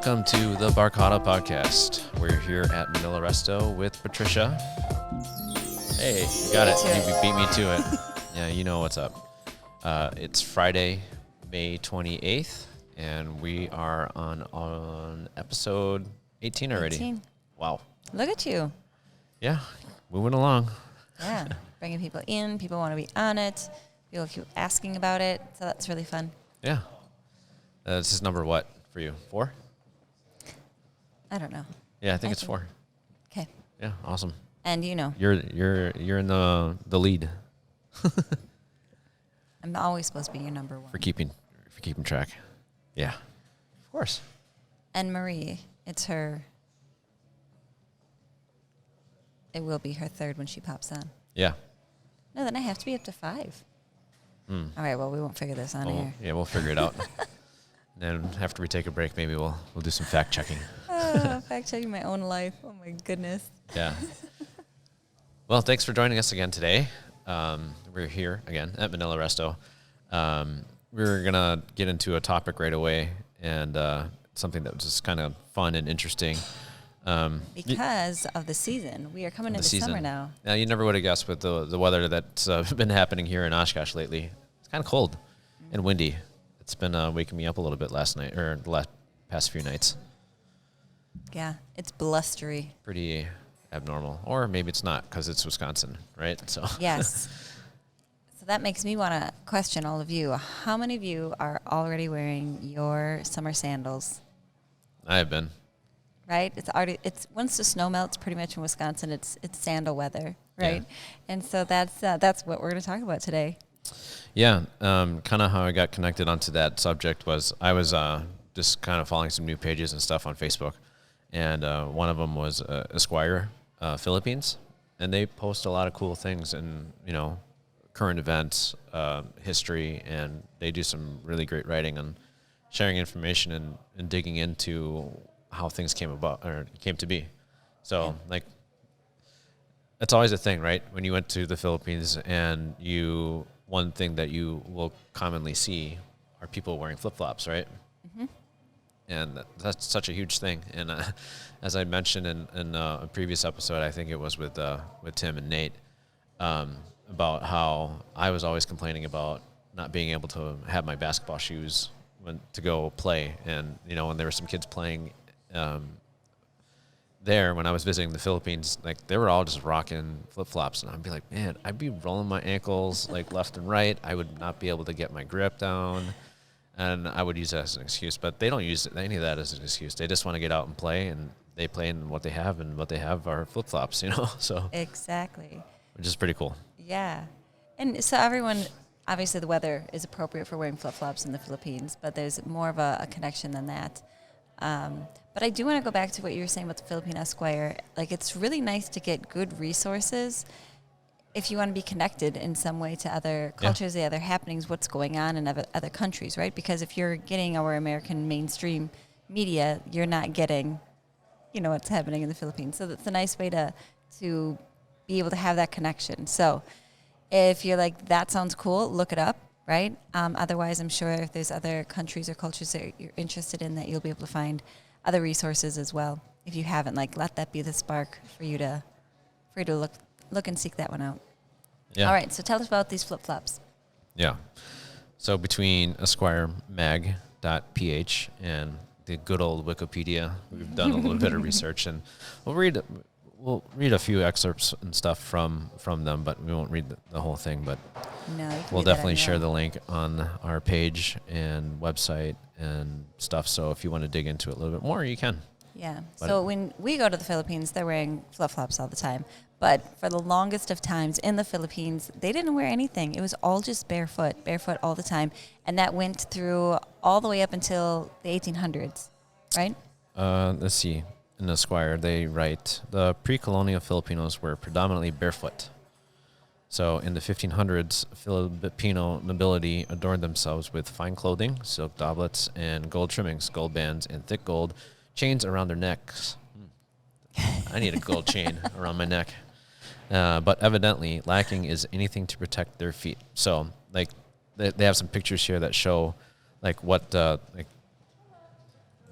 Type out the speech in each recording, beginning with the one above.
Welcome to the Barcata Podcast. We're here at Manila Resto with Patricia. Hey, you got it. You beat me to it. Yeah, you know what's up. It's Friday, May 28th, and we are on episode 18 already. 18. Wow. Look at you. Yeah, moving along. Yeah, bringing people in. People want to be on it. People keep asking about it, so that's really fun. Yeah. This is number what for you? 4? I don't know. Yeah, I think it's 4. Okay. Yeah, awesome. And you know, You're in the lead I'm always supposed to be your number one. for keeping track. Yeah, of course. And Marie, it's her. It will be her third when she pops on. Yeah. No, then I have to be up to 5. All right. Well, we won't figure this on Well, here. yeah, we'll figure it out. And then after we take a break, maybe we'll do some fact checking. Fact checking my own life. Oh my goodness. Yeah. Well, thanks for joining us again today. We're here again at Manila Resto. We're gonna get into a topic right away, and something that was just kind of fun and interesting. Because of the season, we are coming into summer now. Yeah, you never would have guessed with the weather that's been happening here in Oshkosh lately. It's kind of cold and windy. It's been waking me up a little bit last night, or the past few nights. Yeah, it's blustery. Pretty abnormal. Or maybe it's not, because it's Wisconsin, right? So Yes. So that makes me want to question all of you. How many of you are already wearing your summer sandals? I have been. Right? It's once the snow melts, pretty much in Wisconsin, it's sandal weather, right? Yeah. And so that's what we're going to talk about today. Yeah, kind of how I got connected onto that subject was I was just kind of following some new pages and stuff on Facebook, and one of them was Esquire Philippines, and they post a lot of cool things and, current events, history, and they do some really great writing on sharing information and digging into how things came about or came to be. So, it's always a thing, right? When you went to the Philippines and one thing that you will commonly see are people wearing flip-flops, right? Mm-hmm. And that's such a huge thing. And as I mentioned in a previous episode, I think it was with Tim and Nate, about how I was always complaining about not being able to have my basketball shoes to go play. And, when there were some kids playing there when I was visiting the Philippines, they were all just rocking flip-flops, and I'd be like, man, I'd be rolling my ankles left and right. I would not be able to get my grip down, and I would use that as an excuse. But they don't use any of that as an excuse. They just want to get out and play, and they play in what they have, and what they have are flip-flops, So Exactly. Which is pretty cool. Yeah. And so everyone, obviously the weather is appropriate for wearing flip-flops in the Philippines, but there's more of a connection than that. But I do want to go back to what you were saying about the Philippine Esquire. It's really nice to get good resources if you want to be connected in some way to other cultures, the other happenings, what's going on in other countries, right? Because if you're getting our American mainstream media, you're not getting, what's happening in the Philippines. So that's a nice way to be able to have that connection. So if you're like, that sounds cool, look it up. Right? Otherwise, I'm sure if there's other countries or cultures that you're interested in, that you'll be able to find other resources as well. If you haven't, let that be the spark for you to look and seek that one out. Yeah. All right. So tell us about these flip-flops. Yeah. So between esquiremag.ph and the good old Wikipedia, we've done a little bit of research, and we'll read a few excerpts and stuff from them, but we won't read the whole thing. But we'll definitely share the link on our page and website and stuff. So if you want to dig into it a little bit more, you can. Yeah. So when we go to the Philippines, they're wearing flip-flops all the time. But for the longest of times in the Philippines, they didn't wear anything. It was all just barefoot all the time. And that went through all the way up until the 1800s, right? Let's see. In Esquire, they write, the pre-colonial Filipinos were predominantly barefoot. So in the 1500s, Filipino nobility adorned themselves with fine clothing, silk doblets, and gold trimmings, gold bands, and thick gold chains around their necks. I need a gold chain around my neck. But evidently lacking is anything to protect their feet. So, they have some pictures here that show, what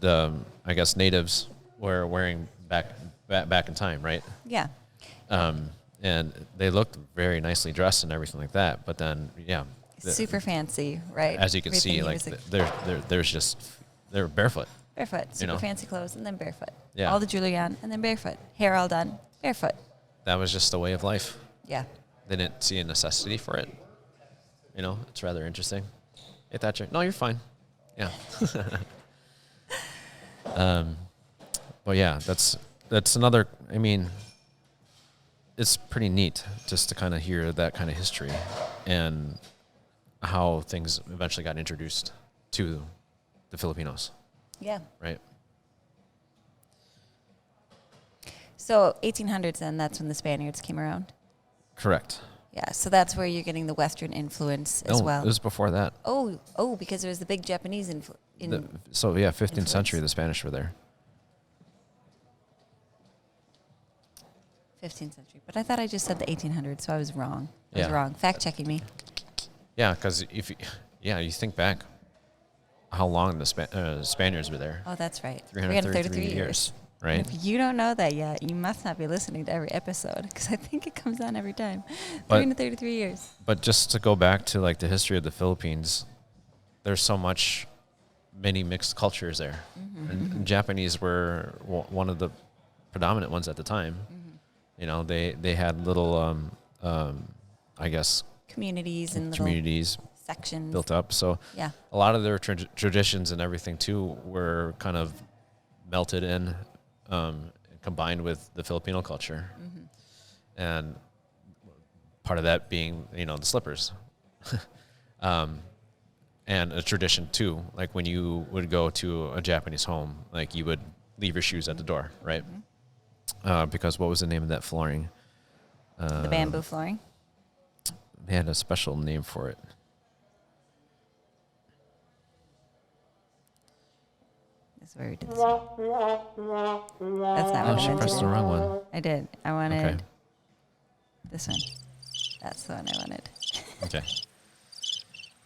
I guess natives were wearing back in time, right? Yeah. And they looked very nicely dressed and everything like that. But then, Super fancy, right? as you can see, like they're barefoot. Barefoot, super fancy clothes, and then barefoot. Yeah. All the jewelry on, and then barefoot. Hair all done, barefoot. That was just the way of life. Yeah. They didn't see a necessity for it. It's rather interesting. Hey, Thatcher. No, you're fine. Yeah. But yeah, that's another. I mean, it's pretty neat just to kind of hear that kind of history and how things eventually got introduced to the Filipinos. Yeah. Right. So 1800s, then that's when the Spaniards came around. Correct. Yeah. So that's where you're getting the Western influence as well. It was before that. Oh, because there was the big Japanese 15th century, the Spanish were there. 15th century. But I thought I just said the 1800s, so I was wrong. I was Yeah. wrong. Fact checking me. Yeah, because you think back how long the Spaniards were there. Oh, that's right. 333 years. Right? If you don't know that yet, you must not be listening to every episode because I think it comes on every time. But- 333 years. But just to go back to like the history of the Philippines, there's so many mixed cultures there. And Japanese were one of the predominant ones at the time. They had little, I guess, Communities and little communities sections. built up. So Yeah. a lot of their traditions and everything too were kind of melted in, combined with the Filipino culture, and part of that being the slippers, and a tradition too. Like when you would go to a Japanese home, like you would leave your shoes at the door, right? Because what was the name of that flooring? The bamboo flooring. They had a special name for it. That's where we did this one. That's not what I She meant pressed to the do. wrong one. I did. I wanted Okay. this one. That's the one I wanted. Okay.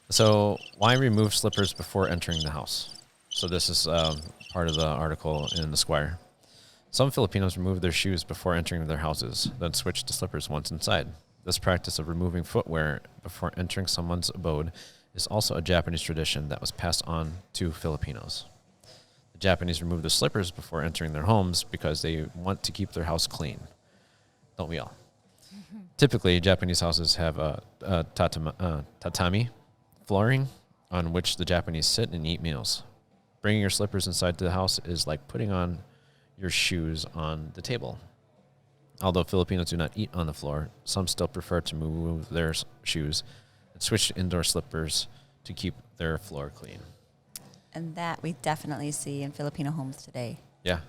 So why remove slippers before entering the house? So this is part of the article in the Squire. Some Filipinos remove their shoes before entering their houses, then switch to slippers once inside. This practice of removing footwear before entering someone's abode is also a Japanese tradition that was passed on to Filipinos. The Japanese remove their slippers before entering their homes because they want to keep their house clean. Don't we all? Typically, Japanese houses have a tatami flooring on which the Japanese sit and eat meals. Bringing your slippers inside the house is like putting on your shoes on the table. Although Filipinos do not eat on the floor, some still prefer to move their shoes and switch to indoor slippers to keep their floor clean. And that we definitely see in Filipino homes today. Yeah.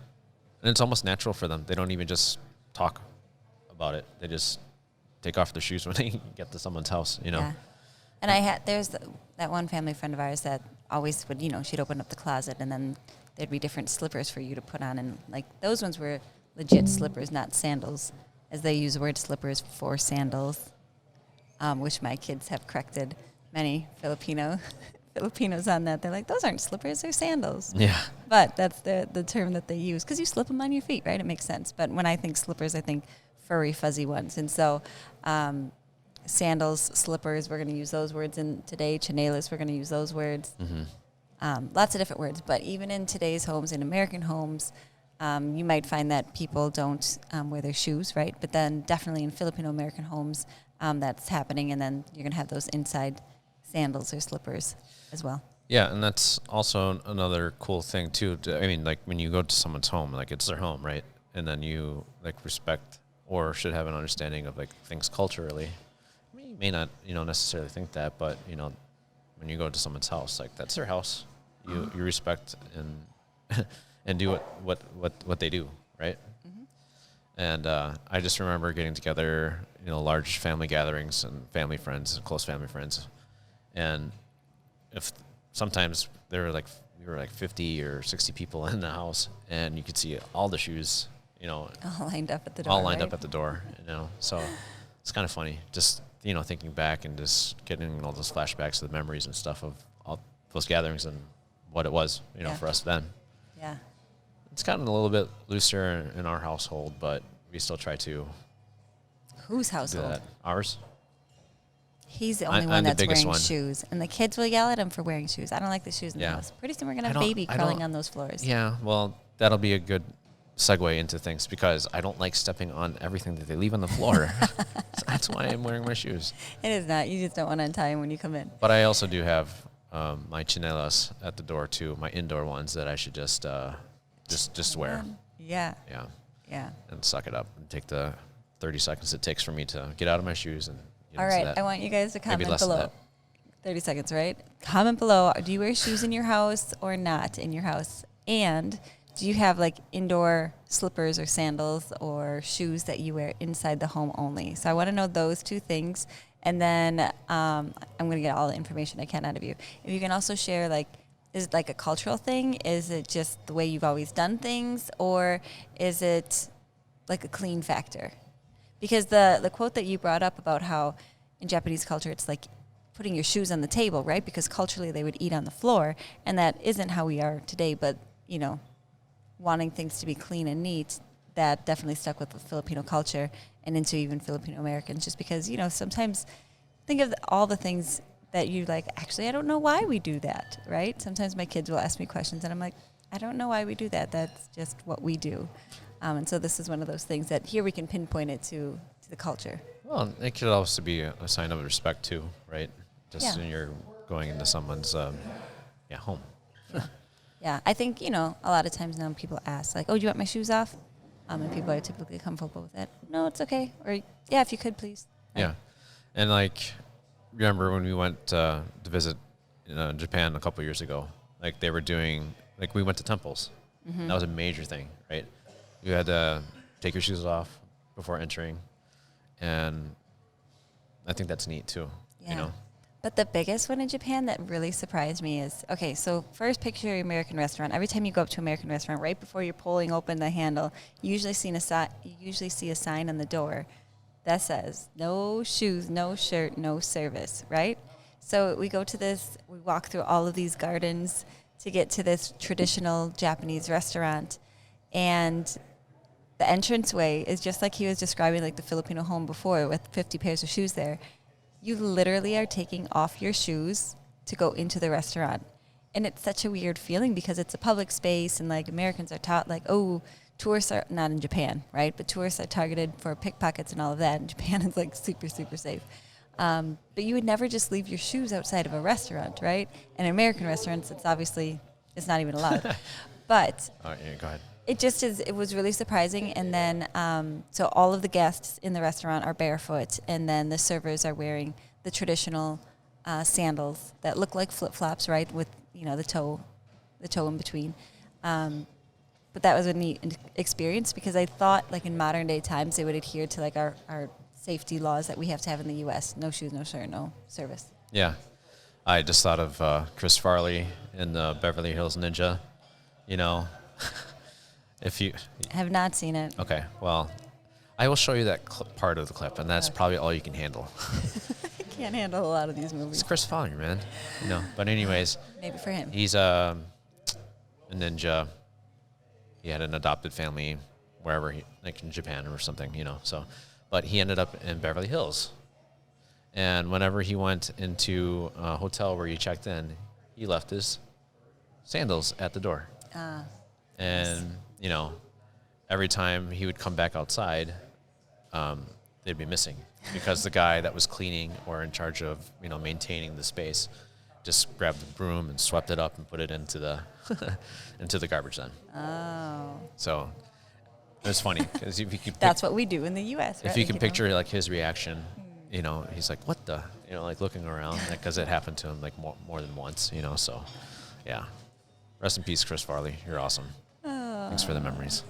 And it's almost natural for them. They don't even just talk about it. They just take off their shoes when they get to someone's house, Yeah. And there's that one family friend of ours that always would, she'd open up the closet and then there'd be different slippers for you to put on. And like those ones were legit slippers, not sandals, as they use the word slippers for sandals, which my kids have corrected many Filipinos on that. They're like, those aren't slippers, they're sandals. Yeah. But that's the term that they use because you slip them on your feet, right? It makes sense. But when I think slippers, I think furry, fuzzy ones. And so sandals, slippers, we're going to use those words in today. Chanelas, we're going to use those words. Lots of different words. But even in today's homes, in American homes, you might find that people don't wear their shoes, right? But then definitely in Filipino-American homes, that's happening. And then you're going to have those inside sandals or slippers as well. Yeah, and that's also another cool thing, too. I mean, like, when you go to someone's home, like, it's their home, right? And then you, like, respect or should have an understanding of, like, things culturally. I mean, you may not, necessarily think that, but, when you go to someone's house, like, that's their house. You respect and do what they do, right? And I just remember getting together, large family gatherings and family friends, close family friends. And if sometimes we were like 50 or 60 people in the house, and you could see all the shoes, all lined up at the door. all lined right? up at the door, So it's kind of funny, just thinking back and just getting all those flashbacks of the memories and stuff of all those gatherings and what it was, Yeah. for us then. Yeah. It's gotten a little bit looser in our household, but we still try to Whose do household? that. Ours? He's the only I'm one the that's biggest wearing one. shoes, and the kids will yell at him for wearing shoes. I don't like the shoes in the Yeah. house. Pretty soon we're gonna I have a don't- baby I crawling don't- on those floors. Yeah, well, that'll be a good segue into things because I don't like stepping on everything that they leave on the floor. So that's why I'm wearing my shoes. It is not. You just don't want to untie him when you come in. But I also do have my chinelas at the door too, my indoor ones that I should just wear. Yeah. Yeah, Yeah. and suck it up and take the 30 seconds it takes for me to get out of my shoes and get All into right. that. I want you guys to Maybe comment less than below. that. 30 seconds, right? Comment below. Do you wear shoes in your house or not in your house? And do you have like indoor slippers or sandals or shoes that you wear inside the home only? So I want to know those two things. And then I'm going to get all the information I can out of you. If you can also share, like, is it like a cultural thing? Is it just the way you've always done things? Or is it like a clean factor? Because the quote that you brought up about how in Japanese culture it's like putting your shoes on the table, right? Because culturally they would eat on the floor, and that isn't how we are today. But, you know, wanting things to be clean and neat, that definitely stuck with the Filipino culture and into even Filipino Americans, just because, you know, sometimes think of all the things that you like, actually, I don't know why we do that, right? Sometimes my kids will ask me questions and I'm like, I don't know why we do that. That's just what we do. And so this is one of those things that here we can pinpoint it to the culture. Well, it could also be a sign of respect too, right? Just Yeah. when you're going into someone's home. Yeah, I think, you know, a lot of times now people ask, like, oh, do you want my shoes off? And people are typically comfortable with it. No, it's okay. Or, yeah, if you could, please. Yeah. And, like, remember when we went to visit Japan a couple years ago? Like, they were doing, like, we went to temples. Mm-hmm. That was a major thing, right? You had to take your shoes off before entering. And I think that's neat, too, you know? But the biggest one in Japan that really surprised me is, okay, so first picture your American restaurant. Every time you go up to an American restaurant, right before you're pulling open the handle, you usually see a sign on the door that says, no shoes, no shirt, no service, right? So we go to this, we walk through all of these gardens to get to this traditional Japanese restaurant. And the entranceway is just like he was describing, like the Filipino home before with 50 pairs of shoes there. You literally are taking off your shoes to go into the restaurant. And it's such a weird feeling because it's a public space and like Americans are taught like, oh, tourists are not in Japan, right? But tourists are targeted for pickpockets and all of that. And Japan is like super, super safe. But you would never just leave your shoes outside of a restaurant, right? And in American restaurants, it's not even allowed. But All right, yeah, go ahead. it just is. It was really surprising, and then so all of the guests in the restaurant are barefoot, and then the servers are wearing the traditional sandals that look like flip flops, right? With the toe in between. But that was a neat experience because I thought like in modern day times they would adhere to like our safety laws that we have to have in the U.S. No shoes, no shirt, no service. Yeah. I just thought of Chris Farley in the Beverly Hills Ninja, you know. If you I have not seen it. Okay, well, I will show you that part of the clip, and that's probably all you can handle. I can't handle a lot of these It's movies. Chris Farley, man. You know. But anyways, Maybe for him. he's a ninja. He had an adopted family wherever like in Japan or something, you know. So, but he ended up in Beverly Hills, and whenever he went into a hotel where he checked in, he left his sandals at the door. And, you know, every time he would come back outside, they'd be missing because the guy that was cleaning or in charge of, maintaining the space just grabbed the broom and swept it up and put it into the into the garbage then. Oh. So it was funny because if you could That's what we do in the U.S., right? if you can picture like his reaction, he's like, what the, like looking around because it happened to him like more than once, so yeah. Rest in peace, Chris Farley. You're awesome. Thanks for the memories.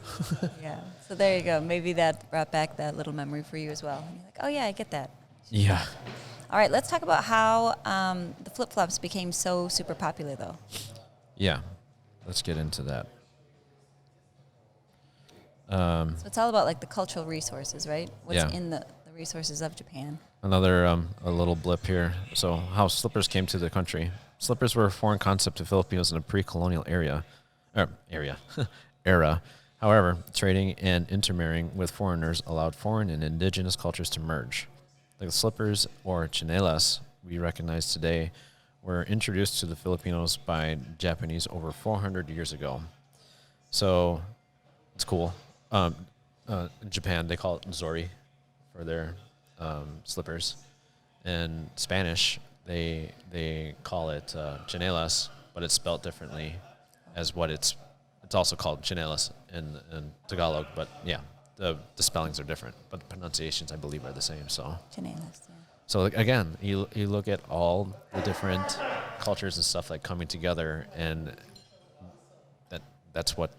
Yeah. So there you go. Maybe that brought back that little memory for you as well. And you're like, oh, yeah, I get that. Yeah. All right. Let's talk about how the flip-flops became so super popular, though. Yeah. Let's get into that. So it's all about, like, the cultural resources, right? What's Yeah. in the resources of Japan. Another a little blip here. So how slippers came to the country. Slippers were a foreign concept to Filipinos in a pre-colonial era. area, era. However, trading and intermarrying with foreigners allowed foreign and indigenous cultures to merge. The slippers, or chinelas, we recognize today were introduced to the Filipinos by Japanese over 400 years ago. So it's cool. In Japan, they call it zori for their slippers. In Spanish, they call it chinelas, but it's spelled differently as what it's also called chinelas in Tagalog. But yeah, the spellings are different, but the pronunciations, I believe, are the same. So Chinelas, yeah. so again, you look at all the different cultures and stuff like coming together, and that's what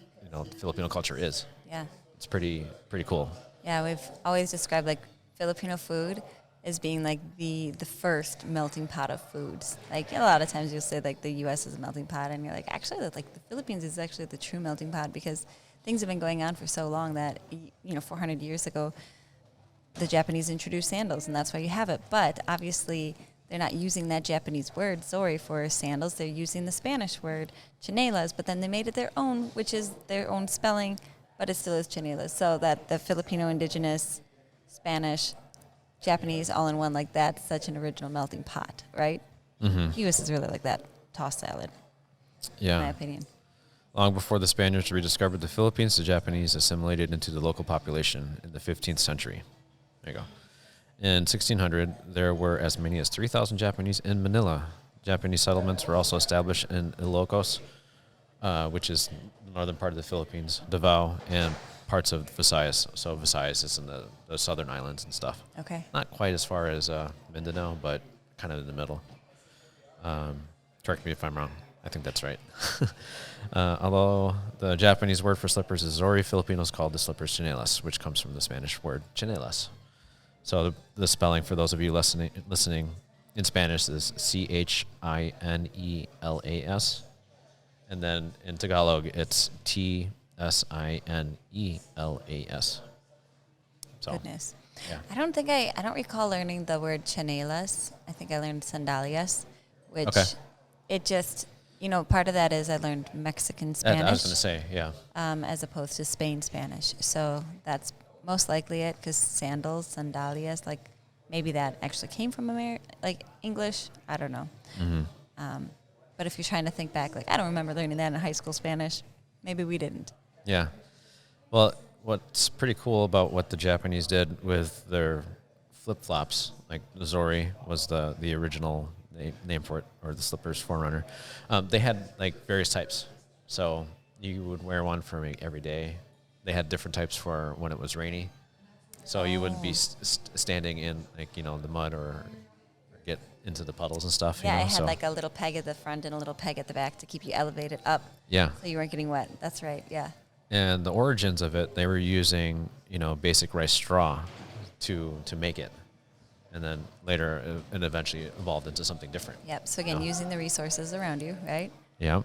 Filipino culture is. Yeah. It's pretty cool. Yeah, we've always described like Filipino food as being like the first melting pot of foods. Like a lot of times you'll say like the U.S. is a melting pot, and you're like, actually, like the Philippines is actually the true melting pot, because things have been going on for so long that 400 years ago, the Japanese introduced sandals, and that's why you have it. But obviously, they're not using that Japanese word zori for sandals. They're using the Spanish word chinelas, but then they made it their own, which is their own spelling, but it still is chinelas. So that the Filipino, indigenous, Spanish, Japanese, all in one, like that's such an original melting pot, right? Mm-hmm. U.S. is really like that tossed salad, Yeah. in my opinion. Long before the Spaniards rediscovered the Philippines, the Japanese assimilated into the local population in the 15th century. There you go. In 1600, there were as many as 3,000 Japanese in Manila. Japanese settlements were also established in Ilocos, which is the northern part of the Philippines, Davao, and parts of Visayas. So Visayas is in the southern islands and stuff. Okay. Not quite as far as Mindanao, but kind of in the middle. Correct me if I'm wrong. I think that's right. Although the Japanese word for slippers is zori, Filipinos called the slippers chinelas, which comes from the Spanish word chinelas. So the spelling for those of you listening in Spanish is Chinelas, and then in Tagalog it's Tsinelas. So, Goodness. yeah. I don't recall learning the word chanelas. I think I learned sandalias, which Okay. it just, part of that is I learned Mexican Spanish. I was going to say, yeah. As opposed to Spain Spanish. So that's most likely it, because sandalias, like maybe that actually came from like English. I don't know. Mm-hmm. But if you're trying to think back, like I don't remember learning that in high school Spanish. Maybe we didn't. Yeah. Well, what's pretty cool about what the Japanese did with their flip-flops, like the zori was the original name for it, or the slippers forerunner. They had like various types. So you would wear one for every day. They had different types for when it was rainy. So you wouldn't be standing in the mud or get into the puddles and stuff. Yeah, I had like a little peg at the front and a little peg at the back to keep you elevated up. Yeah. So you weren't getting wet. That's right. Yeah. And the origins of it, they were using, basic rice straw to make it. And then later it eventually evolved into something different. Yep. So again, using the resources around you, right? Yeah.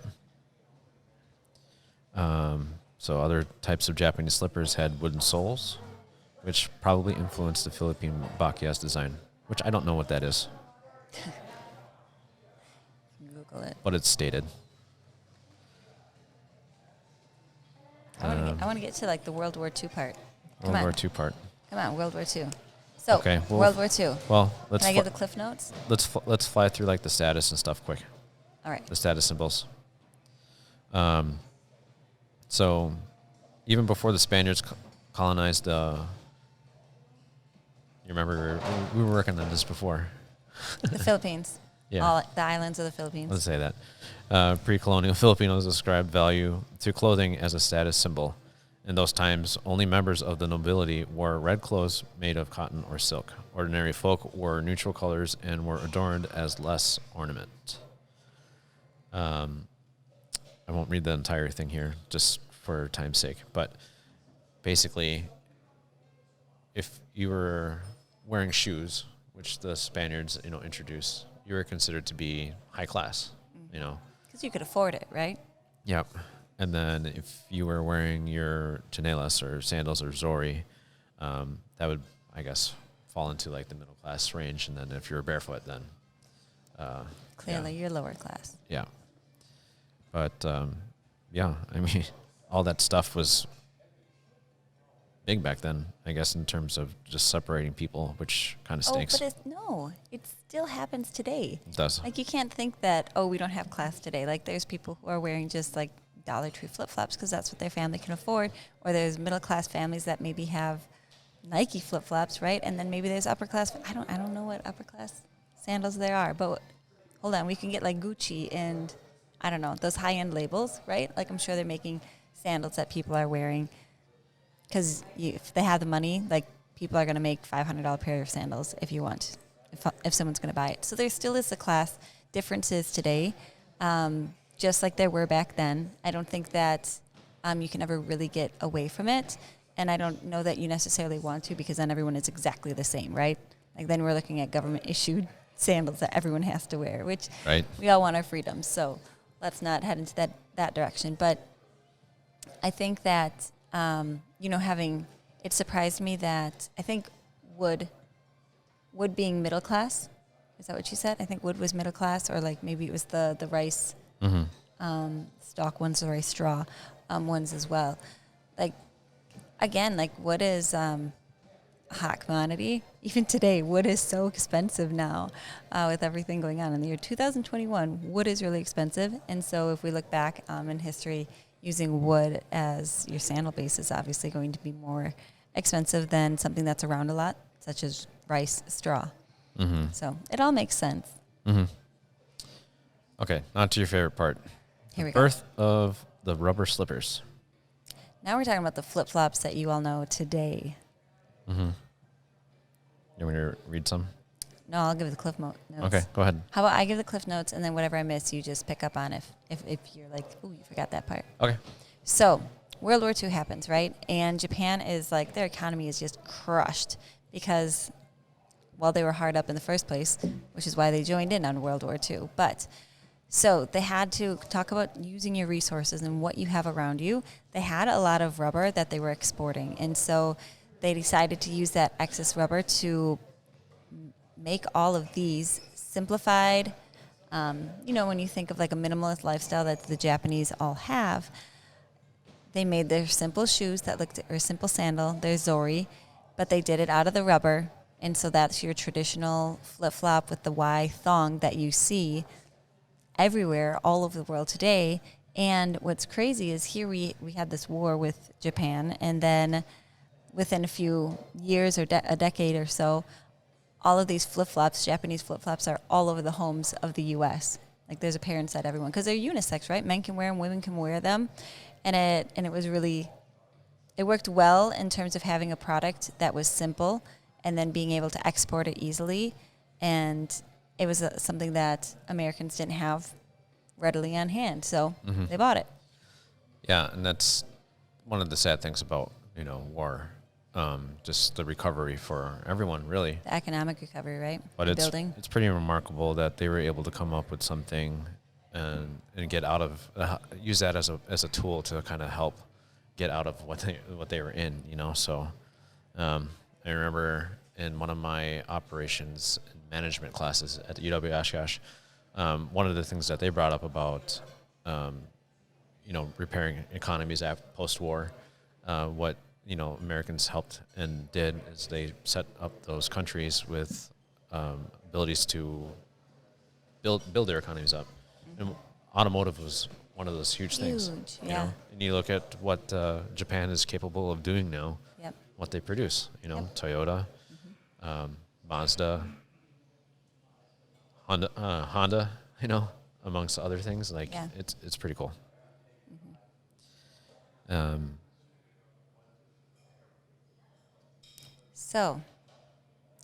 So other types of Japanese slippers had wooden soles, which probably influenced the Philippine Bakias design, which I don't know what that is. Google it. But it's stated. I want to get to like the World War II part. Come World on. War II part. Come on, World War II. So, Okay, well- World War II. Well, let's Can I give the Cliff Notes? let's fly through like the status and stuff quick. All right. The status symbols. So even before the Spaniards colonized, you remember we were working on this before. The Philippines. Yeah. All the islands of the Philippines. Let's say that. Pre-colonial Filipinos ascribed value to clothing as a status symbol. In those times, only members of the nobility wore red clothes made of cotton or silk. Ordinary folk wore neutral colors and were adorned as less ornament. I won't read the entire thing here, just for time's sake. But basically, if you were wearing shoes, which the Spaniards, introduced, you were considered to be high class, Because you could afford it, right? Yep. And then if you were wearing your chinelas or sandals or zori, that would, I guess, fall into like the middle class range. And then if you were barefoot, then Clearly, you're lower class. yeah. But yeah, I mean, all that stuff was big back then, I guess, in terms of just separating people, which kind of stinks. Oh, but it still happens today. It does. Like, you can't think that, we don't have class today. Like, there's people who are wearing just, like, Dollar Tree flip-flops because that's what their family can afford. Or there's middle-class families that maybe have Nike flip-flops, right? And then maybe there's upper-class. I don't know what upper-class sandals there are. But hold on, we can get, like, Gucci and, I don't know, those high-end labels, right? Like, I'm sure they're making sandals that people are wearing. Because if they have the money, like, people are going to make $500 pair of sandals if you want, if someone's going to buy it. So there still is the class differences today, just like there were back then. I don't think that you can ever really get away from it. And I don't know that you necessarily want to, because then everyone is exactly the same, right? Like, then we're looking at government-issued sandals that everyone has to wear, which we all want our freedom. So let's not head into that direction. But I think that... it surprised me that I think wood being middle class, is that what you said? I think wood was middle class, or like maybe it was the rice stalk ones, the rice straw ones as well. Like, again, like, wood is a hot commodity. Even today, wood is so expensive now with everything going on. In the year 2021, wood is really expensive. And so if we look back in history, using wood as your sandal base is obviously going to be more expensive than something that's around a lot, such as rice straw. Mm-hmm. So it all makes sense. Mm-hmm. Okay, on to your favorite part. Here we go. Birth of the rubber slippers. Now we're talking about the flip-flops that you all know today. Mm-hmm. You want me to read some? No, I'll give the cliff notes. Okay, go ahead. How about I give the cliff notes, and then whatever I miss, you just pick up on if you're like, ooh, you forgot that part. Okay. So World War II happens, right? And Japan is like, their economy is just crushed because, well, they were hard up in the first place, which is why they joined in on World War II. But so they had to talk about using your resources and what you have around you. They had a lot of rubber that they were exporting. And so they decided to use that excess rubber to make all of these simplified, when you think of like a minimalist lifestyle that the Japanese all have, they made their simple shoes or simple sandal, their zori, but they did it out of the rubber. And so that's your traditional flip-flop with the Y thong that you see everywhere, all over the world today. And what's crazy is here we had this war with Japan, and then within a few years or a decade or so, all of these flip-flops, Japanese flip-flops, are all over the homes of the U.S. Like, there's a pair inside everyone because they're unisex, right? Men can wear them, women can wear them, and it was really, it worked well in terms of having a product that was simple and then being able to export it easily, and it was something that Americans didn't have readily on hand, so they bought it. Yeah, and that's one of the sad things about war. Just the recovery for everyone, really. The economic recovery, right? But it's pretty remarkable that they were able to come up with something and get out of use that as a tool to kind of help get out of what they were in, So I remember in one of my operations management classes at the UW Oshkosh, one of the things that they brought up about repairing economies after post-war, what Americans helped and did is they set up those countries with abilities to build their economies up. And automotive was one of those huge things. Yeah. And you look at what Japan is capable of doing now, what they produce, Toyota, Mazda, Honda, amongst other things. It's pretty cool. So,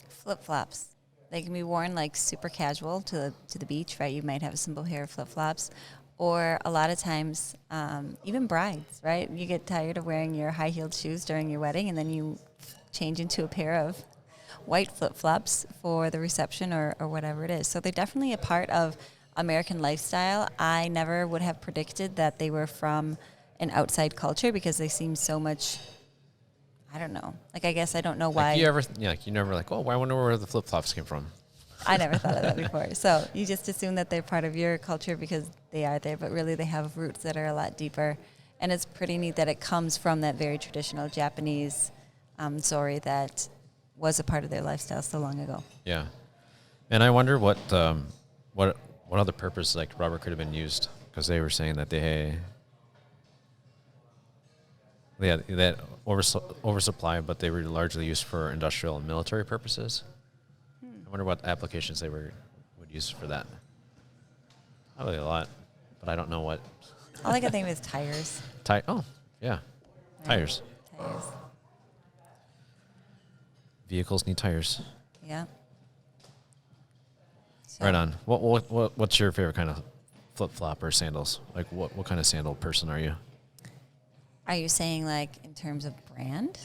flip-flops. They can be worn like super casual to the beach, right? You might have a simple pair of flip-flops. Or a lot of times, even brides, right? You get tired of wearing your high-heeled shoes during your wedding, and then you change into a pair of white flip-flops for the reception or whatever it is. So they're definitely a part of American lifestyle. I never would have predicted that they were from an outside culture because they seem so much... I don't know. I guess I don't know why. You never like, oh, I wonder where the flip-flops came from. I never thought of that before. So you just assume that they're part of your culture because they are there, but really they have roots that are a lot deeper. And it's pretty neat that it comes from that very traditional Japanese zori that was a part of their lifestyle so long ago. Yeah. And I wonder what other purpose like rubber could have been used, because they were saying that they had oversupply, but they were largely used for industrial and military purposes. I wonder what applications they would use for that. Probably a lot, but I don't know what. All I can think of is tires. Oh, yeah. Right. Tires. Vehicles need tires. Yeah. So. Right on. What's your favorite kind of flip-flop or sandals? Like what kind of sandal person are you? Are you saying like in terms of brand?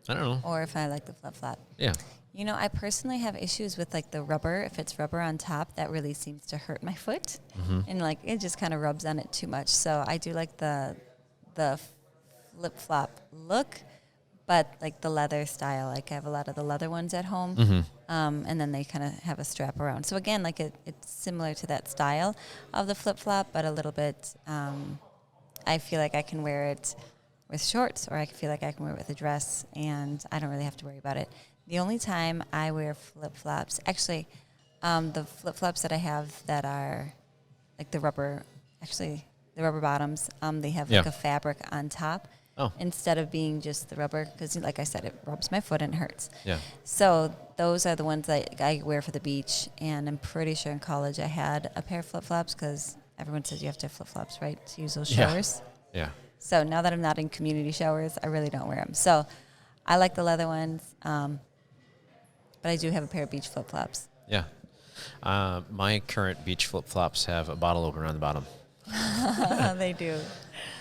I don't know. Or if I like the flip-flop? Yeah. You know, I personally have issues with like the rubber. If it's rubber on top, that really seems to hurt my foot. Mm-hmm. And like it just kind of rubs on it too much. So I do like the flip-flop look, but like the leather style. Like I have a lot of the leather ones at home. Mm-hmm. And then they kind of have a strap around. So again, like it's similar to that style of the flip-flop, but a little bit, I feel like I can wear it with shorts, or I feel like I can wear it with a dress, and I don't really have to worry about it. The only time I wear flip-flops, actually, the flip-flops that I have that are like the rubber bottoms, they have like a fabric on top instead of being just the rubber, because like I said, it rubs my foot and it hurts. Yeah. So those are the ones that I wear for the beach, and I'm pretty sure in college I had a pair of flip-flops because everyone says you have to have flip-flops, right, to use those showers. Yeah. So now that I'm not in community showers, I really don't wear them. So I like the leather ones, but I do have a pair of beach flip-flops. Yeah. My current beach flip-flops have a bottle opener on the bottom. They do.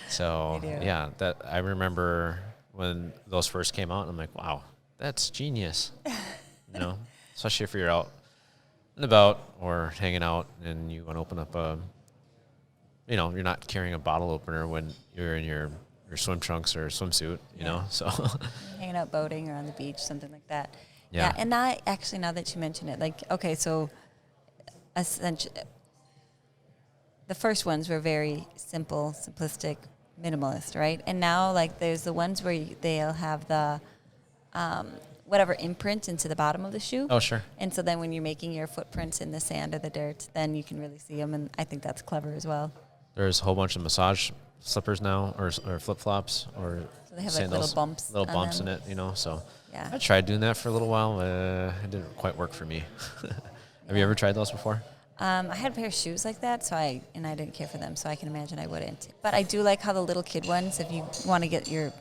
So, They do. yeah, that I remember when those first came out, and I'm like, wow, that's genius. You know, especially if you're out and about or hanging out and you want to open up you're not carrying a bottle opener when you're in your swim trunks or swimsuit, you know, so. Hanging out boating or on the beach, something like that. Yeah. And now that you mention it, like, okay, so the first ones were very simple, simplistic, minimalist, right? And now, like, there's the ones where they'll have the whatever imprint into the bottom of the shoe. Oh, sure. And so then when you're making your footprints in the sand or the dirt, then you can really see them, and I think that's clever as well. There's a whole bunch of massage slippers now, or flip-flops, or so they have sandals, like little bumps in it, you know, so. Yeah. I tried doing that for a little while. It didn't quite work for me. Have you ever tried those before? I had a pair of shoes like that, I didn't care for them, so I can imagine I wouldn't. But I do like how the little kid ones, if you want to get your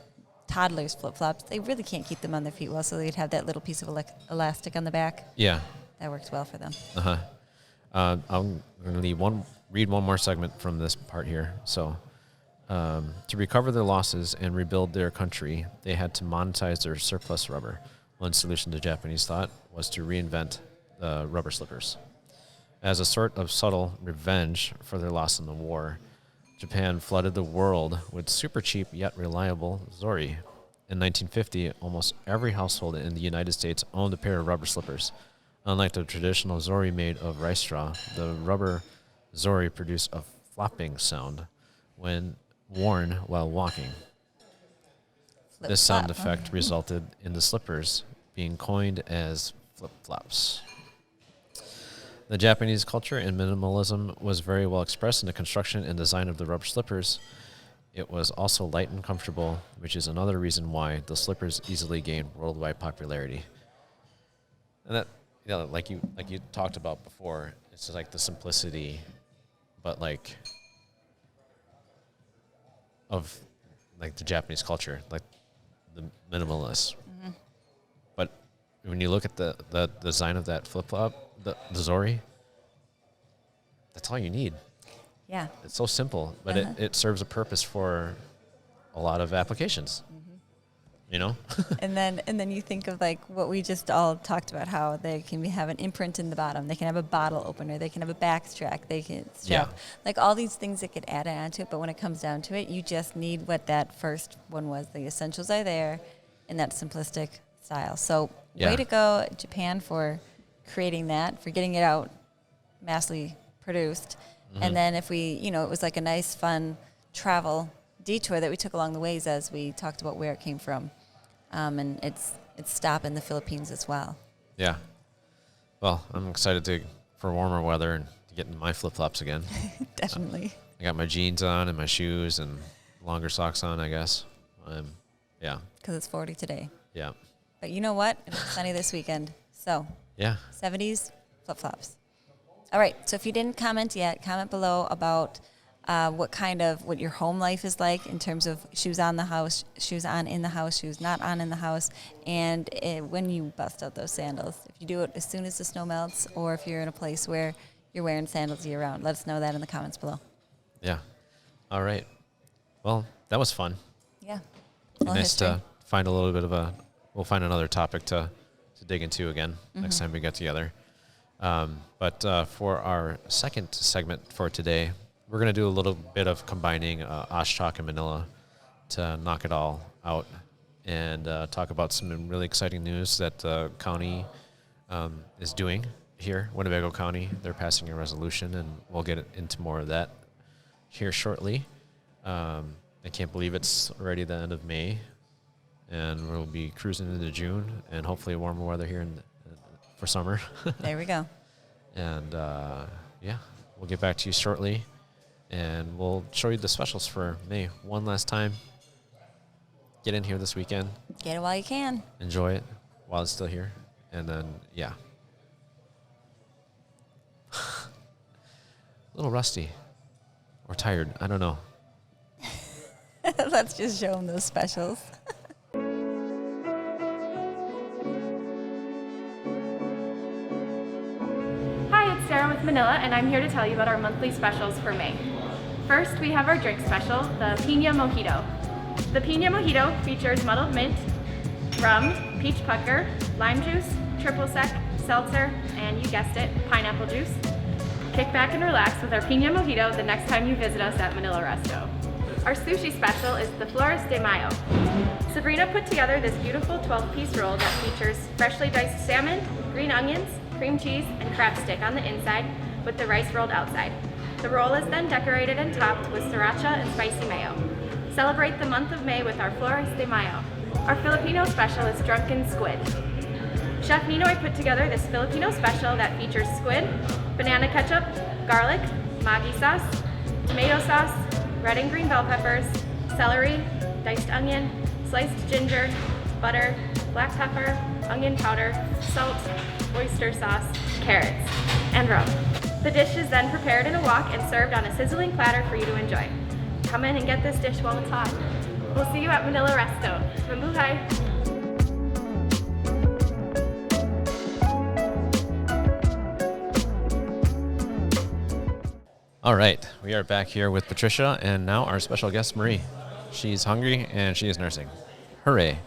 toddlers flip-flops, they really can't keep them on their feet well, so they'd have that little piece of elastic on the back. Yeah. That works well for them. Uh-huh. I'm going to read one more segment from this part here. So, to recover their losses and rebuild their country, they had to monetize their surplus rubber. One solution the Japanese thought was to reinvent the rubber slippers. As a sort of subtle revenge for their loss in the war, Japan flooded the world with super cheap yet reliable zori. In 1950, almost every household in the United States owned a pair of rubber slippers. Unlike the traditional zori made of rice straw, the rubber zori produced a flopping sound when worn while walking. This sound effect resulted in the slippers being coined as flip-flops. The Japanese culture and minimalism was very well expressed in the construction and design of the rubber slippers. It was also light and comfortable, which is another reason why the slippers easily gained worldwide popularity. And that, like you talked about before, it's just like the simplicity, but like of like the Japanese culture, like the minimalist. Mm-hmm. But when you look at the design of that flip-flop, the zori, that's all you need. Yeah. It's so simple, but it serves a purpose for a lot of applications. Mm-hmm. You know? and then you think of like what we just all talked about, how they can have an imprint in the bottom, they can have a bottle opener, they can have a backstrap, they can strap, like all these things that could add on to it. But when it comes down to it, you just need what that first one was. The essentials are there in that simplistic style. So way to go, Japan, for creating that, for getting it out massively produced. And then if we, it was like a nice, fun travel detour that we took along the ways as we talked about where it came from. And it's stop in the Philippines as well. Yeah. Well, I'm excited for warmer weather and to get in my flip-flops again. Definitely. I got my jeans on and my shoes and longer socks on, I guess. Yeah. Because it's 40 today. Yeah. But you know what? It's sunny this weekend. So, Yeah. 70s, flip-flops. All right. So if you didn't comment yet, comment below about what your home life is like in terms of shoes on the house, shoes on in the house, shoes not on in the house, and when you bust out those sandals. If you do it as soon as the snow melts, or if you're in a place where you're wearing sandals year-round. Let us know that in the comments below. Yeah. All right. Well, that was fun. Yeah. Nice history. to find a little bit of we'll find another topic to dig into again next time we get together. But for our second segment for today, we're going to do a little bit of combining Oshkosh and Manila to knock it all out and talk about some really exciting news that the county is doing here, Winnebago County. They're passing a resolution, and we'll get into more of that here shortly. I can't believe it's already the end of May, and we'll be cruising into June, and hopefully warmer weather here for summer. There we go. And, we'll get back to you shortly. And we'll show you the specials for May one last time. Get in here this weekend. Get it while you can. Enjoy it while it's still here. And then, a little rusty or tired. I don't know. Let's just show them those specials. Hi, it's Sarah with Manila, and I'm here to tell you about our monthly specials for May. First, we have our drink special, the Piña Mojito. The Piña Mojito features muddled mint, rum, peach pucker, lime juice, triple sec, seltzer, and you guessed it, pineapple juice. Kick back and relax with our Piña Mojito the next time you visit us at Manila Resto. Our sushi special is the Flores de Mayo. Sabrina put together this beautiful 12-piece roll that features freshly diced salmon, green onions, cream cheese, and crab stick on the inside with the rice rolled outside. The roll is then decorated and topped with sriracha and spicy mayo. Celebrate the month of May with our Flores de Mayo. Our Filipino special is Drunken Squid. Chef Ninoy put together this Filipino special that features squid, banana ketchup, garlic, Maggi sauce, tomato sauce, red and green bell peppers, celery, diced onion, sliced ginger, butter, black pepper, onion powder, salt, oyster sauce, carrots, and rum. The dish is then prepared in a wok and served on a sizzling platter for you to enjoy. Come in and get this dish while it's hot. We'll see you at Manila Resto. Mabuhay! All right. We are back here with Patricia and now our special guest, Marie. She's hungry and she is nursing. Hooray.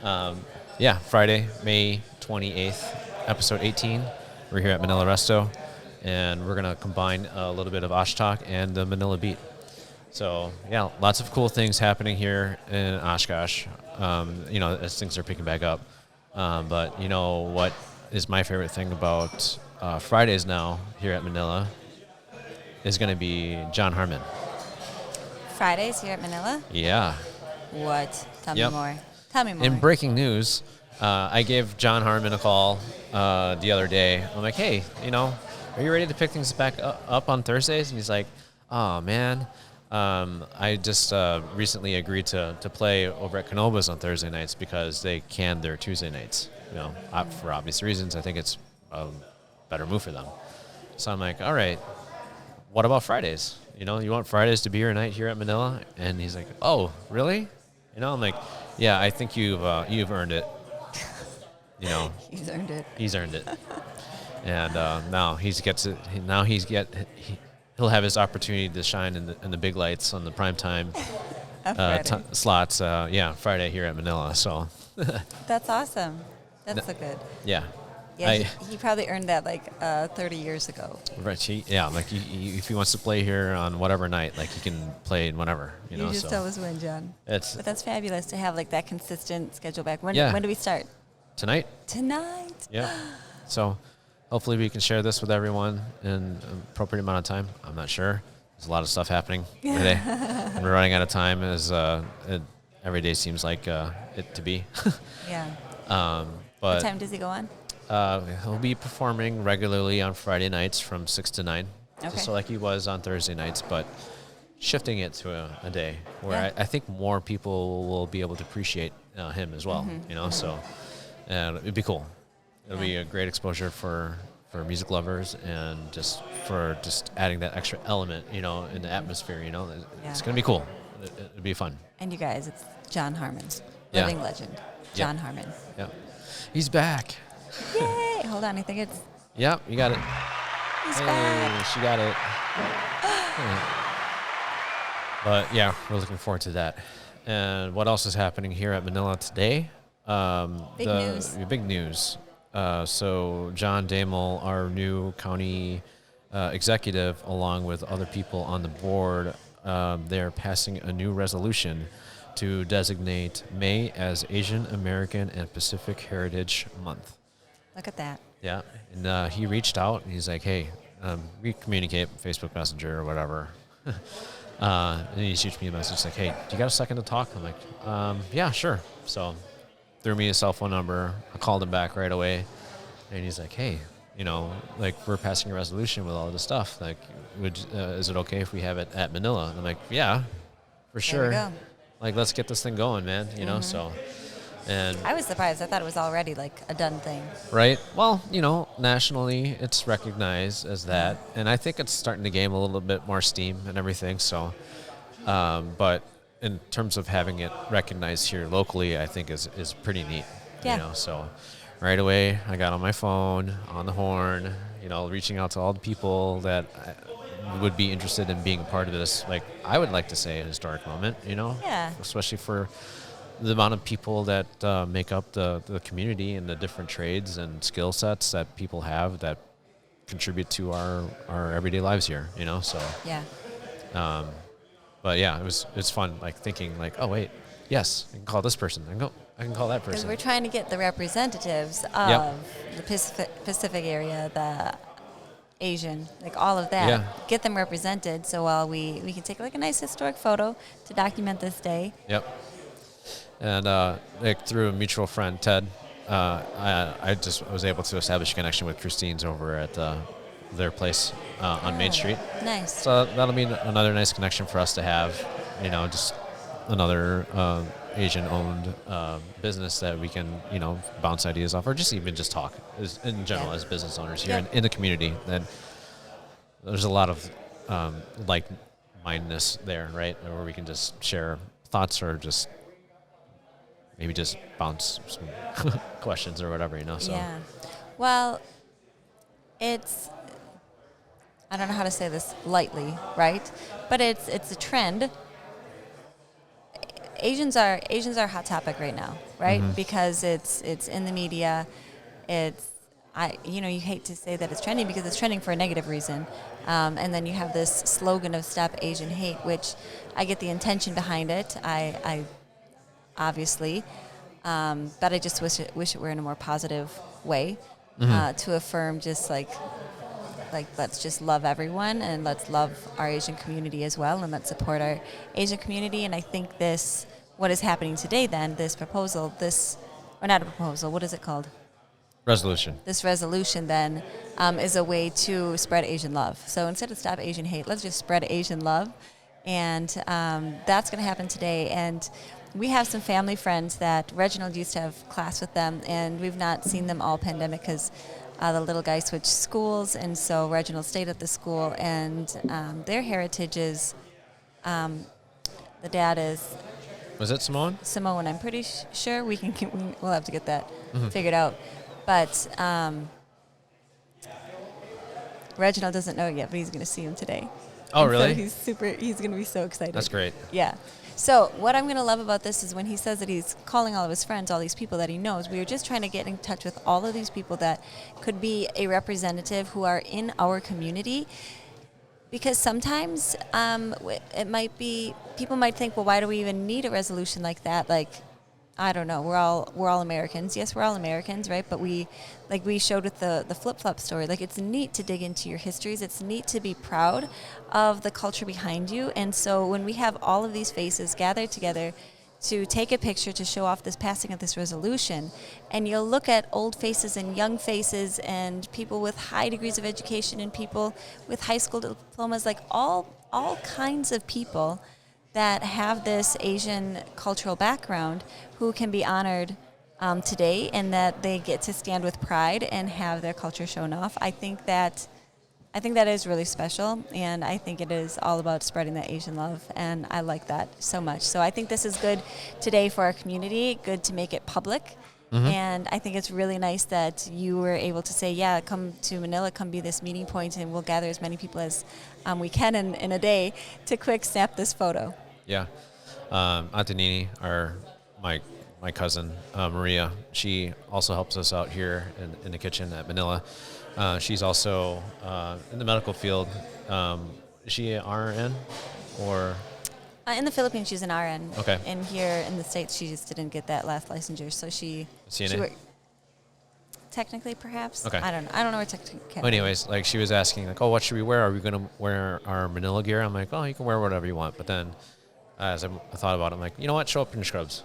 Friday, May 28th, episode 18. We're here at Manila Resto, and we're going to combine a little bit of Oshkosh and the Manila beat. So, lots of cool things happening here in Oshkosh, as things are picking back up. But you know what is my favorite thing about Fridays now here at Manila is going to be John Harmon. Fridays here at Manila? Yeah. What? Tell me more. Tell me more. In breaking news, I gave John Harmon a call the other day. I'm like, hey, are you ready to pick things back up on Thursdays? And he's like, oh, man, I just recently agreed to play over at Canova's on Thursday nights because they canned their Tuesday nights. For obvious reasons. I think it's a better move for them. So I'm like, all right, what about Fridays? You want Fridays to be your night here at Manila? And he's like, oh, really? I'm like, yeah, I think you've earned it. He's earned it. He's earned it. And now he'll have his opportunity to shine in the big lights on the prime time slots. Friday here at Manila. So that's awesome. That's so good. Yeah. Yeah, he probably earned that 30 years ago. Right. If he wants to play here on whatever night, he can play whenever. You just always win, John. But that's fabulous to have that consistent schedule back. When do we start? tonight. Tonight. Yeah. So hopefully we can share this with everyone in an appropriate amount of time. I'm not sure. There's a lot of stuff happening today. And we're running out of time as every day seems like it to be. Yeah. But What time does he go on? he'll be performing regularly on Friday nights from 6 to 9. Okay. Just like he was on Thursday nights, but shifting it to a day where Yeah. I think more people will be able to appreciate him as well, so it'd be cool. It'll be a great exposure for music lovers and just for just adding that extra element, in the atmosphere, It's going to be cool. It'd be fun. And you guys, it's Jon Harmon, Yeah. living legend. Jon Harmon. Yeah. He's back. Yay! Hold on, I think it's Yep, you got it. he's Hey, back. she got it. But yeah, we're looking forward to that. And what else is happening here at Manila today? Big news. Big news. So Jon Doemel, our new county executive, along with other people on the board, they're passing a new resolution to designate May as Asian American and Pacific Heritage Month. Look at that. Yeah, and he reached out and he's like, "Hey, we communicate Facebook Messenger or whatever." And he shoots me a message like, "Hey, do you got a second to talk?" I'm like, "Yeah, sure." So threw me his cell phone number. I called him back right away, and he's like, "Hey, we're passing a resolution with all this stuff. Like, is it okay if we have it at Manila?" And I'm like, "Yeah, for sure. There we go. Like, let's get this thing going, man. So." And I was surprised. I thought it was already like a done thing. right. Well, nationally it's recognized as that, and I think it's starting to gain a little bit more steam and everything. So, but in terms of having it recognized here locally, I think is pretty neat. Yeah. So right away I got on my phone, on the horn, reaching out to all the people that would be interested in being a part of this. Like, I would like to say a historic moment. Yeah. Especially for the amount of people that make up the community and the different trades and skill sets that people have that contribute to our everyday lives here, so. Yeah. But yeah, it's fun, like thinking like, oh wait, yes, I can call this person. I can call that Because person. we're trying to get the representatives of Yep. the Pacific area, the Asian, like all of that. Yeah. Get them represented so while we can take like a nice historic photo to document this day. Yep. And through a mutual friend, Ted, I was able to establish a connection with Christine's over at their place on Main Street. Nice. So that'll be another nice connection for us to have, just another Asian-owned business that we can, bounce ideas off, or just even just talk in general as business owners here in the community. And there's a lot of like-mindedness there, right, where we can just share thoughts or just maybe just bounce some questions or whatever, So. Yeah. Well, I don't know how to say this lightly, right? But it's a trend. Asians are a hot topic right now, right? Mm-hmm. Because it's in the media. You hate to say that it's trending because it's trending for a negative reason. And then you have this slogan of "Stop Asian Hate," which I get the intention behind it. I obviously, but I just wish it were in a more positive way to affirm just like let's just love everyone and let's love our Asian community as well, and let's support our Asian community. And I think what is happening today then, this proposal, or not a proposal, what is it called? Resolution. This resolution then is a way to spread Asian love. So instead of stop Asian hate, let's just spread Asian love. And that's going to happen today. And we have some family friends that Reginald used to have class with them, and we've not seen them all pandemic because the little guy switched schools, and so Reginald stayed at the school. And their heritage is, the dad is Was it Samoan? Samoan. I'm pretty sure we'll have to get that figured out. But Reginald doesn't know yet, but he's going to see him today. Oh, And really? So he's going to be so excited. That's great. Yeah. So what I'm going to love about this is when he says that he's calling all of his friends, all these people that he knows, we are just trying to get in touch with all of these people that could be a representative who are in our community. Because sometimes it might be, people might think, well, why do we even need a resolution like that? Like, I don't know. We're all Americans. Yes, we're all Americans, right? But we showed with the flip flop story. Like, it's neat to dig into your histories. It's neat to be proud of the culture behind you. And so when we have all of these faces gathered together to take a picture to show off this passing of this resolution, and you'll look at old faces and young faces and people with high degrees of education and people with high school diplomas, like all kinds of people that have this Asian cultural background who can be honored today, and that they get to stand with pride and have their culture shown off. I think that is really special, and I think it is all about spreading that Asian love, and I like that so much. So I think this is good today for our community, good to make it public, and I think it's really nice that you were able to say, yeah, come to Manila, come be this meeting point, and we'll gather as many people as we can in a day to quick snap this photo. Yeah. Antonini, my cousin, Maria, she also helps us out here in the kitchen at Manila. She's also in the medical field. Is she an RN or? In the Philippines, she's an RN. Okay. And here in the States, she just didn't get that last licensure, so she CNA? technically, perhaps. Okay. I don't know where technically. Well, anyways, like, she was asking, like, oh, what should we wear? Are we going to wear our Manila gear? I'm like, oh, you can wear whatever you want. But then as I thought about it, I'm like, you know what? Show up in your scrubs.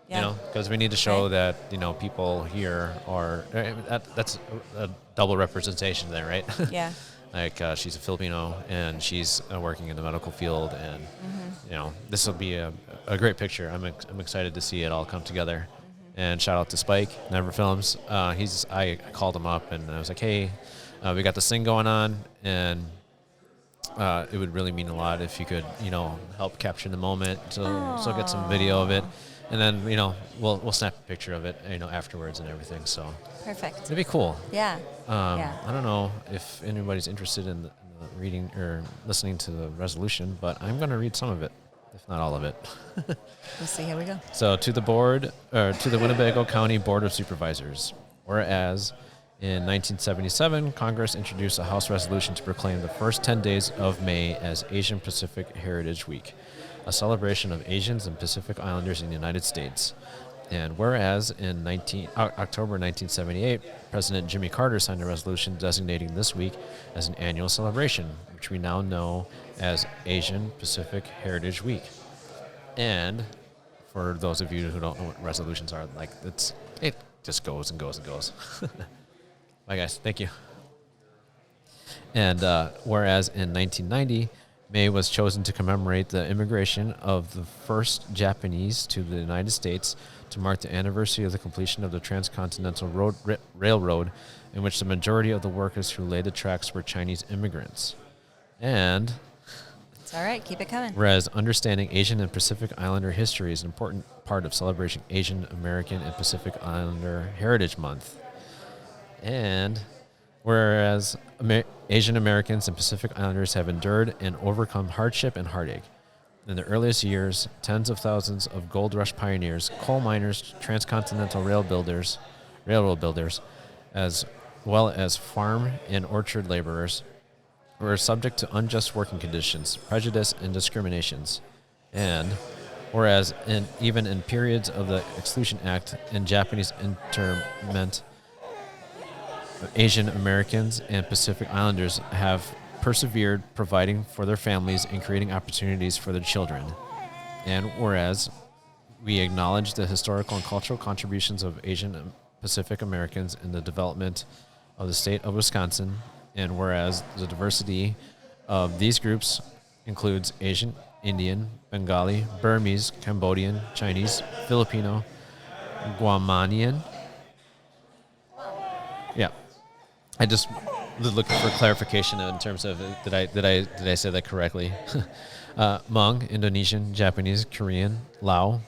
Yeah. You know, because we need to show that, you know, people here are, that's a double representation there, right? Yeah. Like, she's a Filipino, and she's working in the medical field, and, you know, this will be a great picture. I'm excited to see it all come together. And shout out to Spike, Never Films. I called him up, and I was like, hey, we got this thing going on, and it would really mean a lot if you could, you know, help capture the moment, so get some video of it. And then, you know, we'll snap a picture of it, you know, afterwards and everything. So Perfect. it'd be cool. Yeah. I don't know if anybody's interested in the reading or listening to the resolution, but I'm going to read some of it, if not all of it. We'll see how we go. So to the Winnebago County Board of Supervisors, whereas in 1977, Congress introduced a House resolution to proclaim the first 10 days of May as Asian Pacific Heritage Week, a celebration of Asians and Pacific Islanders in the United States. And whereas in October 1978, President Jimmy Carter signed a resolution designating this week as an annual celebration, which we now know as Asian Pacific Heritage Week. And for those of you who don't know what resolutions are, like, it just goes and goes and goes. Bye, guys. Thank you. And whereas in 1990, May was chosen to commemorate the immigration of the first Japanese to the United States to mark the anniversary of the completion of the Transcontinental Railroad, in which the majority of the workers who laid the tracks were Chinese immigrants. And It's all right. Keep it coming. whereas understanding Asian and Pacific Islander history is an important part of celebrating Asian American and Pacific Islander Heritage Month. And whereas Asian Americans and Pacific Islanders have endured and overcome hardship and heartache. In the earliest years, tens of thousands of gold rush pioneers, coal miners, transcontinental railroad builders, as well as farm and orchard laborers, were subject to unjust working conditions, prejudice, and discriminations. And whereas even in periods of the Exclusion Act and Japanese internment, Asian Americans and Pacific Islanders have persevered, providing for their families and creating opportunities for their children. And whereas we acknowledge the historical and cultural contributions of Asian and Pacific Americans in the development of the state of Wisconsin, and whereas the diversity of these groups includes Asian, Indian, Bengali, Burmese, Cambodian, Chinese, Filipino, Guamanian. Yeah. I just was looking for clarification in terms of did I say that correctly? Hmong, Indonesian, Japanese, Korean, Lao,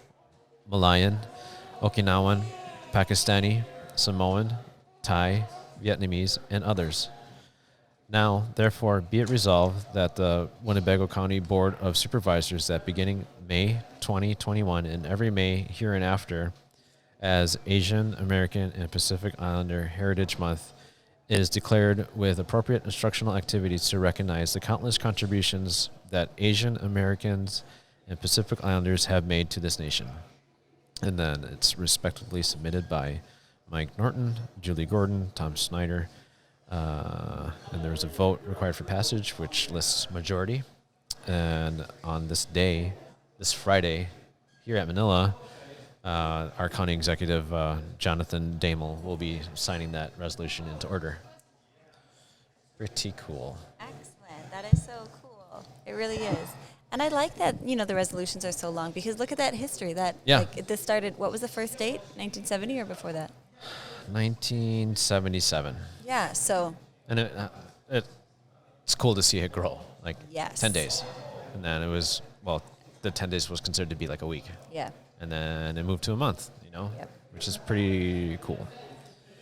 Malayan, Okinawan, Pakistani, Samoan, Thai, Vietnamese, and others. Now, therefore, be it resolved that the Winnebago County Board of Supervisors, that beginning May 2021 and every May hereinafter as Asian American and Pacific Islander Heritage Month, is declared with appropriate instructional activities to recognize the countless contributions that Asian Americans and Pacific Islanders have made to this nation. And then it's respectively submitted by Mike Norton, Julie Gordon, Tom Snyder. And there was a vote required for passage, which lists majority. And on this day, this Friday, here at Manila, our county executive, Jon Doemel, will be signing that resolution into order. Pretty cool. Excellent. That is so cool. It really is. And I like that, the resolutions are so long because look at that history. This started, what was the first date? 1970 or before that? 1977. Yeah, so. And it's cool to see it grow, yes. 10 days. And then it was, the 10 days was considered to be like a week. Yeah. And then it moved to a month, Yep. which is pretty cool.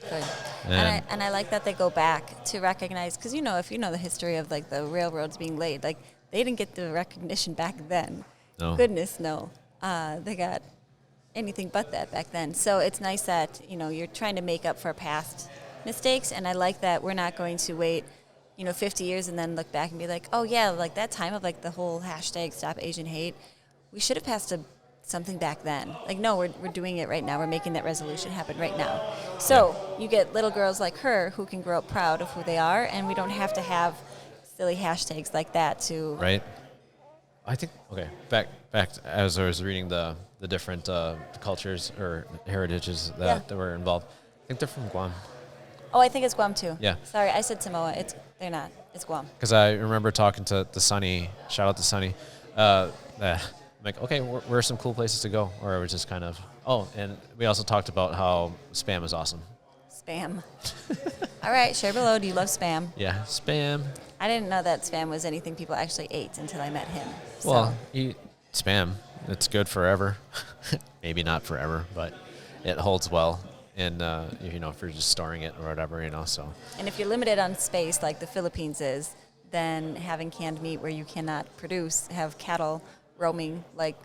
Good. And I like that they go back to recognize, because, if you know the history of, the railroads being laid, they didn't get the recognition back then. No. Goodness, no. They got anything but that back then. So it's nice that, you're trying to make up for past mistakes, and I like that we're not going to wait, 50 years and then look back and be like, oh, yeah, that time of, the whole hashtag Stop Asian Hate, we should have passed something back then. No, we're doing it right now. We're making that resolution happen right now. So you get little girls like her who can grow up proud of who they are, and we don't have to have silly hashtags like that to... Right. I think, back as I was reading the different cultures or heritages that were involved, I think they're from Guam. Oh, I think it's Guam too. Yeah. Sorry, I said Samoa. They're not. It's Guam. Because I remember talking to the Sunny, shout out to Sunny, I'm like, okay, where are some cool places to go? Or it was just kind of, and we also talked about how Spam is awesome. Spam. All right, share below. Do you love Spam? Yeah, Spam. I didn't know that Spam was anything people actually ate until I met him. So. Well, eat Spam. It's good forever. Maybe not forever, but it holds well. And, if you're just storing it or whatever, so. And if you're limited on space like the Philippines is, then having canned meat where you cannot have cattle roaming like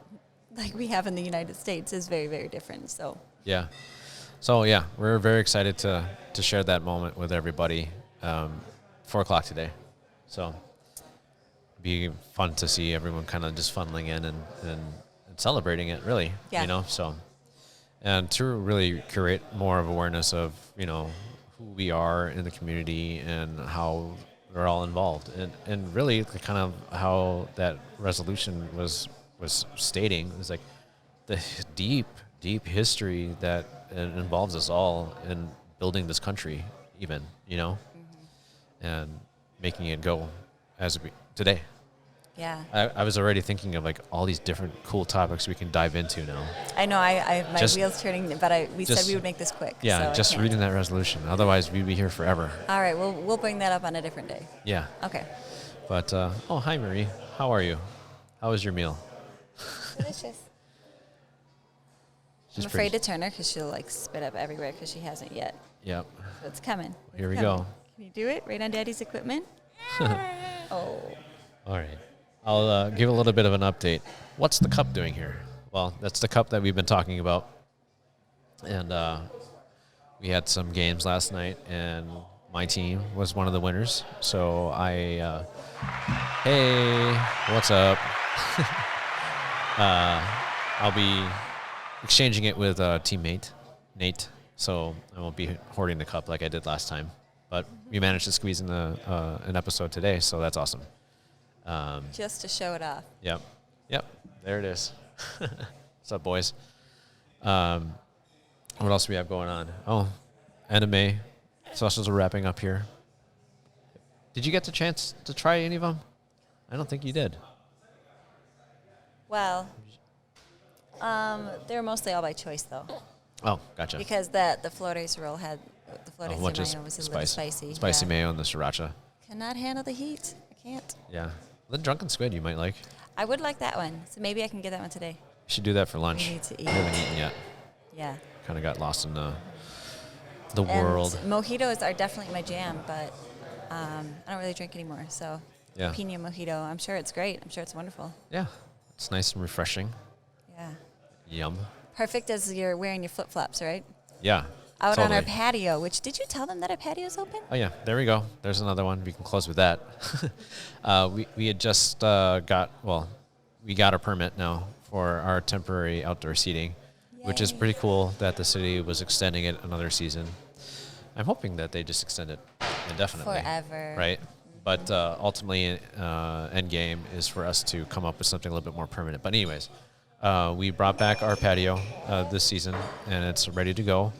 we have in the United States is very, very different. So. Yeah. So, yeah, we're very excited to share that moment with everybody 4 o'clock today. So it'd be fun to see everyone kind of just funneling in and celebrating it, really, so. And to really create more of awareness of, who we are in the community and how we're all involved. And really kind of how that resolution was stating is the deep history that involves us all in building this country even, and making it go today. Yeah. I was already thinking of all these different cool topics we can dive into now. I know I have my wheels turning, but we said we would make this quick. Yeah, so just reading that resolution. Otherwise, we'd be here forever. All right, we'll bring that up on a different day. Yeah. Okay. But, hi, Marie. How are you? How was your meal? Delicious. I'm afraid to turn her because she'll spit up everywhere because she hasn't yet. Yep. So it's coming. Here we go. Can you do it right on Daddy's equipment? Oh. All right. I'll give a little bit of an update. What's the cup doing here? Well, that's the cup that we've been talking about. And we had some games last night, and my team was one of the winners. So hey, what's up? I'll be exchanging it with a teammate, Nate. So I won't be hoarding the cup like I did last time. But we managed to squeeze in an episode today, so that's awesome. Just to show it off. Yep. There it is. What's up, boys? What else do we have going on? Oh, anime specials are wrapping up here. Did you get the chance to try any of them? I don't think you did. Well, they're mostly all by choice, though. Oh, gotcha. Because the Flores roll had the Flores mayo was a little spicy. Spicy mayo and the sriracha. Cannot handle the heat. I can't. Yeah. The drunken squid you might like. I would like that one, so maybe I can get that one today. You should do that for lunch. We need to eat. We haven't eaten yet. Yeah. Kind of got lost in the world. Mojitos are definitely my jam, but I don't really drink anymore. So yeah. Pina mojito, I'm sure it's great. I'm sure it's wonderful. Yeah. It's nice and refreshing. Yeah. Yum. Perfect as you're wearing your flip-flops, right? Yeah. Out totally. on our patio, which, did you tell them that our patio's open? Oh, yeah. There we go. There's another one. We can close with that. We had just we got a permit now for our temporary outdoor seating. which is Yay. pretty cool that the city was extending it another season. I'm hoping that they just extend it indefinitely. Forever. Right? But ultimately, end game is for us to come up with something a little bit more permanent. But anyways, we brought back our patio this season, and it's ready to go.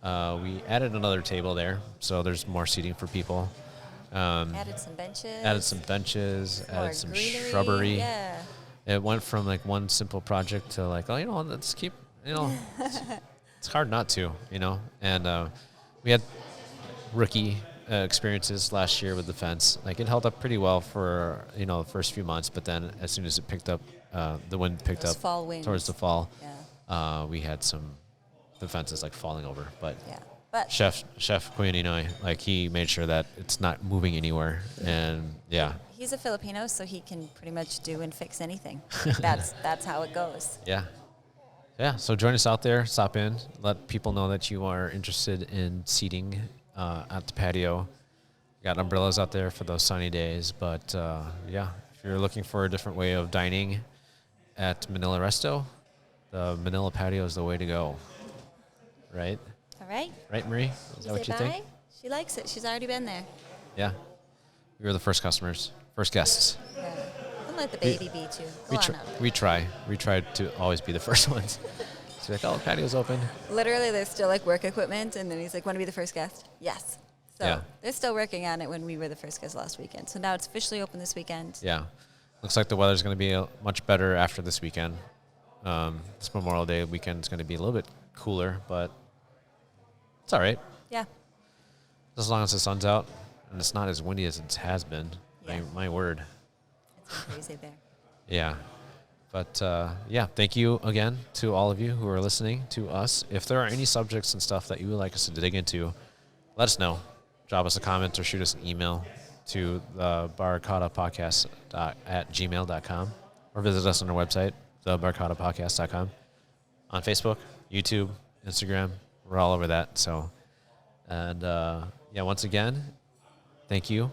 We added another table there, so there's more seating for people. Added some benches. Added more some greenery. shrubbery. Yeah. It went from like one simple project to like, let's keep, it's hard not to, And we had rookie experiences last year with the fence. Like it held up pretty well for, the first few months, but then as soon as it picked up, the wind picked Those up fall winds. towards the fall, Yeah. we had the fences like falling over. But Yeah. But Chef Quinn and I, like he made sure that it's not moving anywhere. And yeah. he's a Filipino, so he can pretty much do and fix anything. That's how it goes. Yeah. Yeah. So join us out there. Stop in. Let people know that you are interested in seating at the patio. Got umbrellas out there for those sunny days. But yeah, if you're looking for a different way of dining at Manila Resto, the Manila patio is the way to go. Right? All right. Right, Marie? Is that what you think? She likes it. She's already been there. Yeah. We were the first customers, first guests. Yeah. Don't let the baby beat you. Go on up. We try. We try to always be the first ones. So like, the patio's open. Literally, there's still like work equipment, and then he's like, "Want to be the first guest?" Yes. So Yeah. they're still working on it when we were the first guest last weekend. So now it's officially open this weekend. Yeah. Looks like the weather's going to be much better after this weekend. This Memorial Day weekend is going to be a little bit cooler, but it's all right. Yeah. As long as the sun's out and it's not as windy as it has been. Yeah. My word. It's been crazy there. Yeah. But, yeah, thank you again to all of you who are listening to us. If there are any subjects and stuff that you would like us to dig into, let us know. Drop us a comment or shoot us an email to the barcadapodcast@gmail.com or visit us on our website, thebarcadapodcast.com. On Facebook, YouTube, Instagram, we're all over that. So, and yeah, once again, thank you.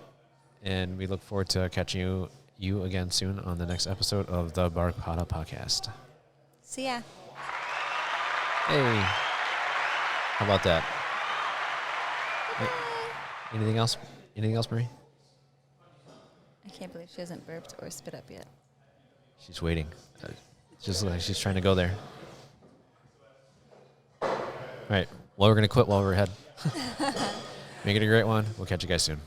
And we look forward to catching you again soon on the next episode of the Barcada Podcast. See ya. Hey, how about that? Anything else? Anything else, Marie? I can't believe she hasn't burped or spit up yet. She's waiting. Just like she's trying to go there. All right. Well, we're going to quit while we're ahead. Make it a great one. We'll catch you guys soon.